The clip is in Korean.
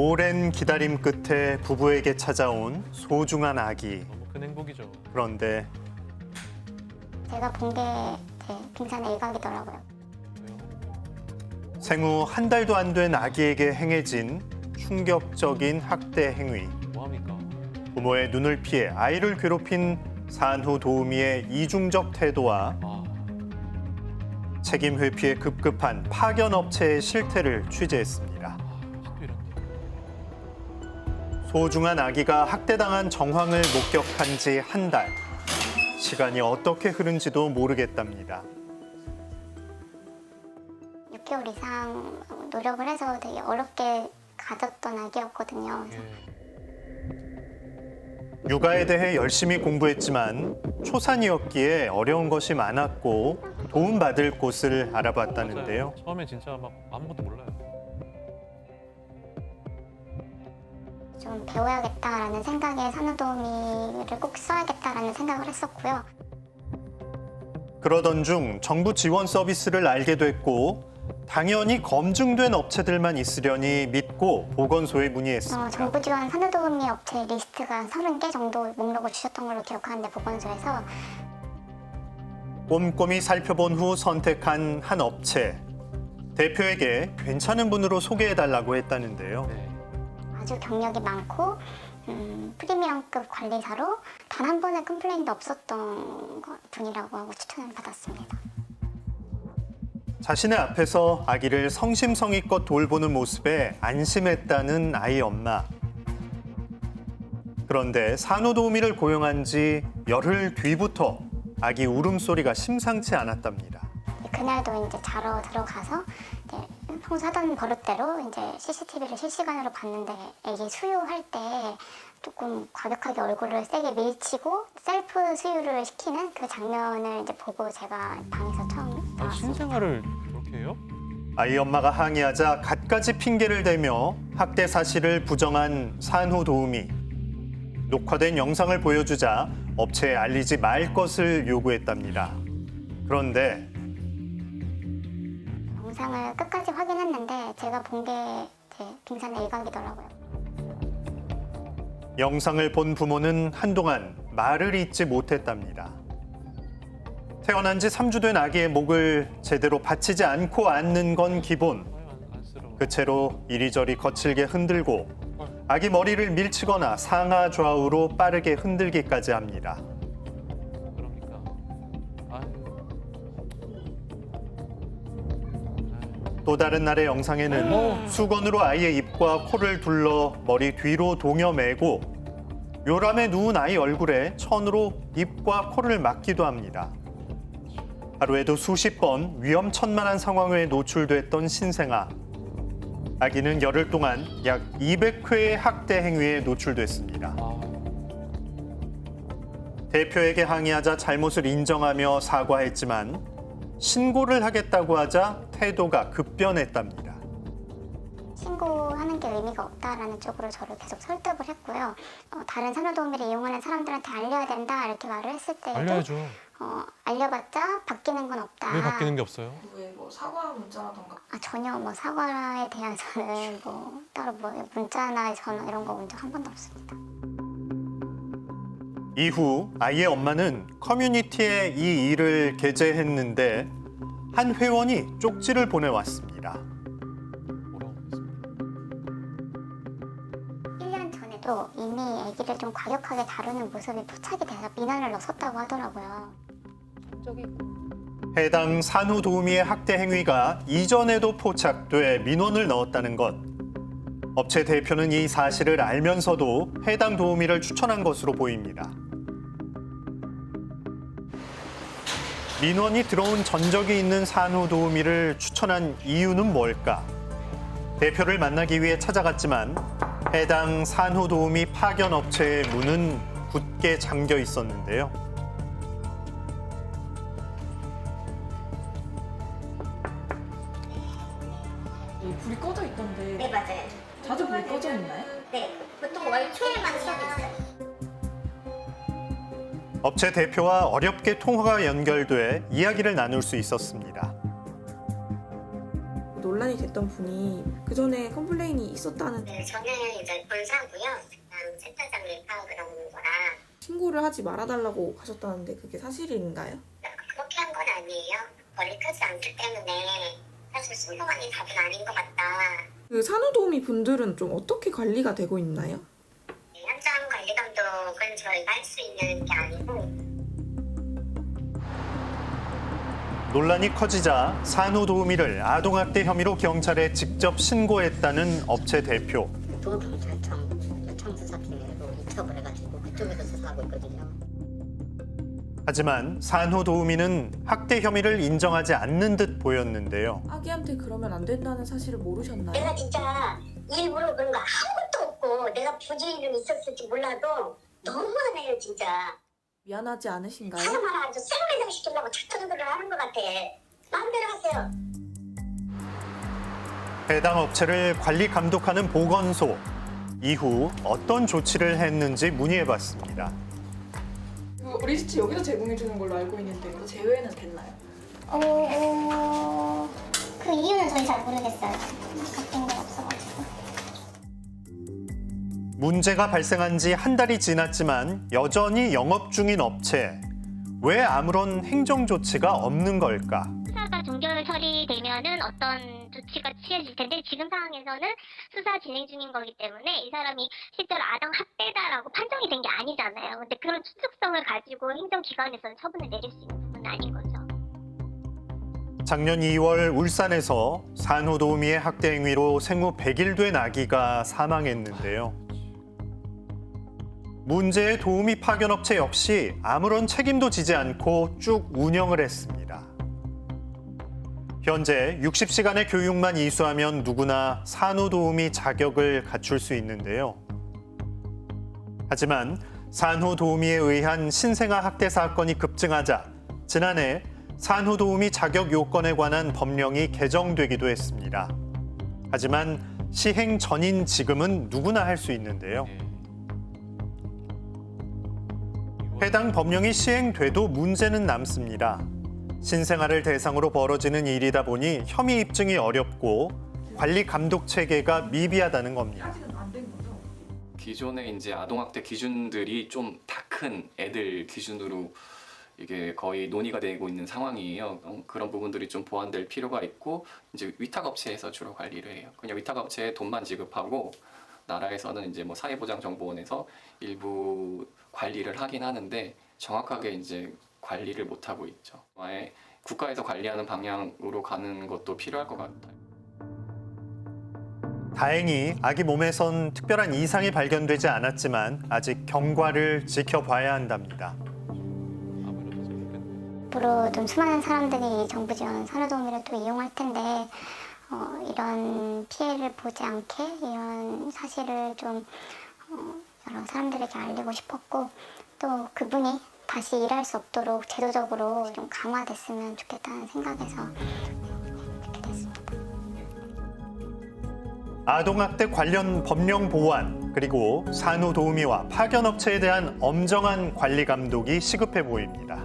오랜 기다림 끝에 부부에게 찾아온 소중한 아기. 너무 큰 행복이죠. 그런데 제가 본 게 빙산의 일각이더라고요. 왜요? 생후 한 달도 안 된 아기에게 행해진 충격적인 학대 행위. 뭐합니까? 부모의 눈을 피해 아이를 괴롭힌 산후 도우미의 이중적 태도와 아, 책임 회피에 급급한 파견 업체의 실태를 취재했습니다. 학교 이런 게. 소중한 아기가 학대당한 정황을 목격한 지 한 달. 시간이 어떻게 흐른지도 모르겠답니다. 6개월 이상 노력을 해서 되게 어렵게 가졌던 아기였거든요. 예. 육아에 대해 열심히 공부했지만 초산이었기에 어려운 것이 많았고 도움받을 곳을 알아봤다는데요. 맞아요. 처음에 진짜 막 아무것도 몰라요. 좀 배워야겠다라는 생각에 산후도우미를 꼭 써야겠다라는 생각을 했었고요. 그러던 중 정부 지원 서비스를 알게 됐고 당연히 검증된 업체들만 있으려니 믿고 보건소에 문의했습니다. 정부 지원 산후도우미 업체 리스트가 30개 정도 목록을 주셨던 걸로 기억하는데 보건소에서 꼼꼼히 살펴본 후 선택한 한 업체. 대표에게 괜찮은 분으로 소개해달라고 했다는데요. 네. 아주 경력이 많고 프리미엄급 관리사로 단 한 번의 컴플레인도 없었던 분이라고 하고 추천을 받았습니다. 자신의 앞에서 아기를 성심성의껏 돌보는 모습에 안심했다는 아이 엄마. 그런데 산후도우미를 고용한 지 열흘 뒤부터 아기 울음소리가 심상치 않았답니다. 그날도 이제 자러 들어가서 이제 평소 하던 버릇대로 이제 CCTV를 실시간으로 봤는데 애기 수유할 때 조금 과격하게 얼굴을 세게 밀치고 셀프 수유를 시키는 그 장면을 이제 보고 제가 방에서 처음 아니, 나왔습니다. 신생아를 그렇게 해요? 아이 엄마가 항의하자 갖가지 핑계를 대며 학대 사실을 부정한 산후도우미. 녹화된 영상을 보여주자 업체에 알리지 말 것을 요구했답니다. 그런데 영상을 끝까지 확인했는데 제가 본 게 빙산의 일각이더라고요. 영상을 본 부모는 한동안 말을 잇지 못했답니다. 태어난 지 3주 된 아기의 목을 제대로 받치지 않고 앉는 건 기본. 안쓰러워. 그 채로 이리저리 거칠게 흔들고 아기 머리를 밀치거나 상하 좌우로 빠르게 흔들기까지 합니다. 그러니까. 아유. 또 다른 날의 영상에는 수건으로 아이의 입과 코를 둘러 머리 뒤로 동여매고 요람에 누운 아이 얼굴에 천으로 입과 코를 막기도 합니다. 하루에도 수십 번 위험천만한 상황에 노출됐던 신생아. 아기는 열흘 동안 약 200회의 학대 행위에 노출됐습니다. 아, 대표에게 항의하자 잘못을 인정하며 사과했지만 신고를 하겠다고 하자 태도가 급변했답니다. 신고하는 게 의미가 없다라는 쪽으로 저를 계속 설득을 했고요. 다른 산후도우미를 이용하는 사람들한테 알려야 된다 이렇게 말을 했을 때에도 알려야죠. 알려봤자 바뀌는 건 없다. 왜 바뀌는 게 없어요? 왜 뭐 사과 문자라던가 전혀 뭐 사과에 대해서는 뭐 따로 뭐 문자나 전화 이런 거 온 적 한 번도 없습니다. 이후 아이의 엄마는 커뮤니티에 이 일을 게재했는데 한 회원이 쪽지를 보내왔습니다. 뭐라고 했습니까? 1년 전에도 이미 아기를 좀 과격하게 다루는 모습이 포착이 돼서 민원을 넣었다고 하더라고요. 해당 산후도우미의 학대 행위가 이전에도 포착돼 민원을 넣었다는 것. 업체 대표는 이 사실을 알면서도 해당 도우미를 추천한 것으로 보입니다. 민원이 들어온 전적이 있는 산후도우미를 추천한 이유는 뭘까? 대표를 만나기 위해 찾아갔지만 해당 산후도우미 파견 업체의 문은 굳게 잠겨 있었는데요. 불이 꺼져 있던데 네, 맞아요. 자주 불이 꺼져 있나요? 네, 보통 월 초에만 시험이 있어요. 업체 대표와 어렵게 통화가 연결돼 이야기를 나눌 수 있었습니다. 놀랄 논란이 됐던 분이 그 전에 컴플레인이 있었다는 네, 저는 이제 본사고요. 그냥 세탁장일 파악을 하는 거라 신고를 하지 말아달라고 하셨다는데 그게 사실인가요? 그렇게 한 건 아니에요. 멀리 크지 않기 때문에 사실 신고만이 답은 아닌 것 같다. 그 산후도우미 분들은 좀 어떻게 관리가 되고 있나요? 네, 현장 관리 감독은 저희가 할 수 있는 게 아니고 논란이 커지자 산후도우미를 아동학대 혐의로 경찰에 직접 신고했다는 업체 대표. 도경찰청 요청수사팀으로 이첩을 해가지고 그쪽에서 수사하고 있거든요. 하지만 산후도우미는 학대 혐의를 인정하지 않는 듯 보였는데요. 아기한테 그러면 안 된다는 사실을 모르셨나요? 내가 진짜 일부러 그런 거 아무것도 없고 내가 부주의는 있었을지 몰라도 너무하네요 진짜. 미안하지 않으신가요? 사람 하나 아주 생매장 시키려고 작전 들을 하는 것 같아. 마음대로 하세요. 해당 업체를 관리 감독하는 보건소. 이후 어떤 조치를 했는지 문의해봤습니다. 그 리스트 여기서 제공해 주는 걸로 알고 있는데 그 제외는 됐나요? 그 이유는 저희 잘 모르겠어요. 바뀐 건 없어가지고. 문제가 발생한 지 한 달이 지났지만 여전히 영업 중인 업체. 왜 아무런 행정 조치가 없는 걸까? 수사가 종결 처리되면은 어떤 조치가 취해질 텐데 지금 상황에서는 수사 진행 중인 거기 때문에 이 사람이 실제로 아동 학대다라고 판정이 된 게 아니잖아요. 근데 그런 추측성을 가지고 행정기관에서는 처분을 내릴 수 있는 부분은 아닌 거죠. 작년 2월 울산에서 산후도우미의 학대 행위로 생후 100일 된 아기가 사망했는데요. 문제의 도우미 파견업체 역시 아무런 책임도 지지 않고 쭉 운영을 했습니다. 현재 60시간의 교육만 이수하면 누구나 산후도우미 자격을 갖출 수 있는데요. 하지만 산후도우미에 의한 신생아 학대 사건이 급증하자 지난해 산후도우미 자격 요건에 관한 법령이 개정되기도 했습니다. 하지만 시행 전인 지금은 누구나 할 수 있는데요. 해당 법령이 시행돼도 문제는 남습니다. 신생아를 대상으로 벌어지는 일이다 보니 혐의 입증이 어렵고 관리 감독 체계가 미비하다는 겁니다. 아직은 안 된 거죠? 기존의 이제 아동학대 기준들이 좀 다 큰 애들 기준으로 이게 거의 논의가 되고 있는 상황이에요. 그런 부분들이 좀 보완될 필요가 있고 이제 위탁업체에서 주로 관리를 해요. 그냥 위탁업체에 돈만 지급하고 나라에서는 이제 뭐 사회보장정보원에서 일부 관리를 하긴 하는데 정확하게 이제 관리를 못 하고 있죠. 아예 국가에서 관리하는 방향으로 가는 것도 필요할 것 같아요. 다행히 아기 몸에선 특별한 이상이 발견되지 않았지만 아직 경과를 지켜봐야 한답니다. 아무래도 좋겠네요. 앞으로 좀 수많은 사람들이 정부 지원 산후도우미를 또 이용할 텐데 이런 피해를 보지 않게 이런 사실을 좀 여러 사람들에게 알리고 싶었고 또 그분이 다시 일할 수 없도록 제도적으로 좀 강화됐으면 좋겠다는 생각에서 그렇게 됐습니다. 아동학대 관련 법령 보완 그리고 산후도우미와 파견업체에 대한 엄정한 관리 감독이 시급해 보입니다.